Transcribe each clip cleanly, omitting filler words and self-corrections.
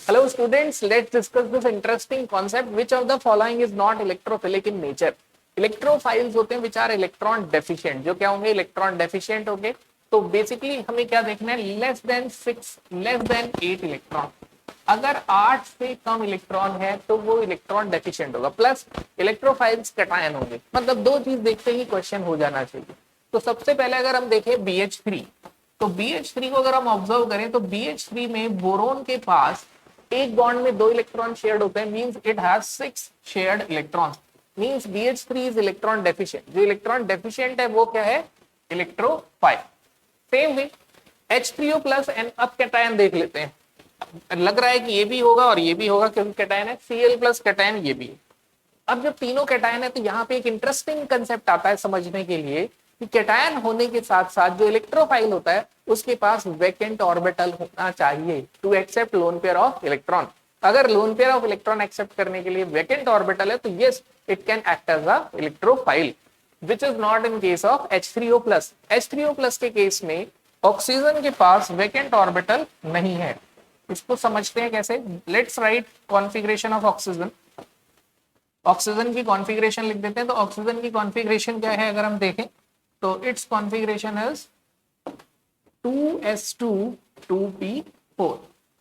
Hello students, let's discuss this interesting concept. Which of the following is not electrophilic in nature? Electrophiles होते हैं which are electron deficient. जो क्या होंगे? Electron deficient होंगे. तो basically हमें क्या देखना है? Less than 8 electron. अगर 8 से कम इलेक्ट्रॉन है तो वो इलेक्ट्रॉन डेफिशिएंट होगा. प्लस इलेक्ट्रोफाइल्स कैटायन होंगे. मतलब दो चीज देखते ही क्वेश्चन हो जाना चाहिए. तो सबसे पहले अगर हम देखें BH3, तो BH3 को अगर हम ऑब्जर्व करें तो BH3 में बोरोन के पास एक बॉन्ड में 2 इलेक्ट्रॉन शेयर्ड होते हैं. Means it has 6 shared electrons. Means BH3 is electron deficient. जो इलेक्ट्रॉन डेफिशिएंट है वो क्या है? Electrophile. Same way H3O plus and अब कैटायन देख लेते हैं. लग रहा है कि ये भी होगा और ये भी होगा क्योंकि कैटायन है. Cl प्लस कैटायन ये भी है. अब जब तीनों कैटायन है तो यहाँ पे एक इंटरेस्टिंग कंसेप्ट आता है समझने के लिए कि कैटायन होने के साथ साथ जो इलेक्ट्रोफाइल होता है उसके पास वैकेंट ऑर्बिटल होना चाहिए to accept lone pair of electron. अगर lone pair of electron accept करने के लिए वैकेंट ऑर्बिटल है तो yes it can act as a electrophile, which is not in case of H3O plus. H3O plus के केस में ऑक्सीजन के पास वैकेंट ऑर्बिटल नहीं है. इसको समझते हैं कैसे. Let's write configuration of oxygen. Oxygen की कॉन्फ़िगरेशन लिख देते हैं. तो ऑक्सीजन की कॉन्फ़िगरेशन क्या है अगर हम देखें तो it's configuration is 2s2 2p4.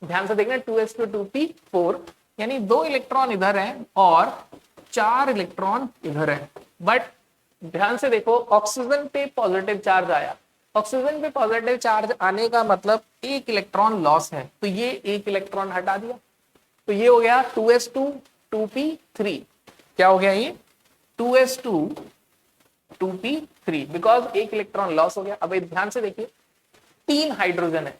ध्यान से देखना 2s2 2p4 यानी 2 इलेक्ट्रॉन इधर है और 4 इलेक्ट्रॉन इधर है. बट ध्यान से देखो ऑक्सीजन पे पॉजिटिव चार्ज आया. ऑक्सीजन पे पॉजिटिव चार्ज आने का मतलब एक इलेक्ट्रॉन लॉस है. तो ये एक इलेक्ट्रॉन हटा दिया तो ये हो गया 2s2 2p3. क्या हो गया ये? 2s2 2p3 बिकॉज एक इलेक्ट्रॉन लॉस हो गया. अब ध्यान से देखिए 3 हाइड्रोजन है.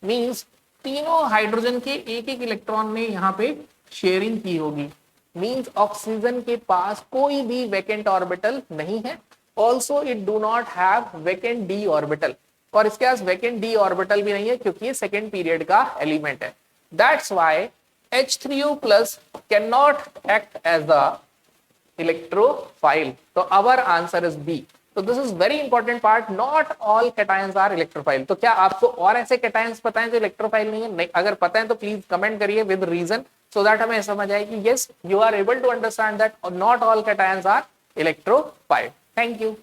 मींस तीनों हाइड्रोजन के एक एक इलेक्ट्रॉन ने यहाँ पे शेयरिंग की होगी. मींस ऑक्सीजन के पास कोई भी वैकेंट ऑर्बिटल नहीं है. Also it do not have vacant D orbital. और इसके पास वैकेंट डी ऑर्बिटल भी नहीं है क्योंकि ये सेकेंड पीरियड का एलिमेंट है. That's why H3O plus cannot act as a electrophile. So our answer is B. So this is very important part. Not all cations are electrophile. तो क्या आपको और ऐसे cations पता है जो electrophile नहीं है? नहीं, अगर पता है तो प्लीज कमेंट करिए with reason so that हमें समझ आए कि yes you are able to understand that not all cations are electrophile. Thank you.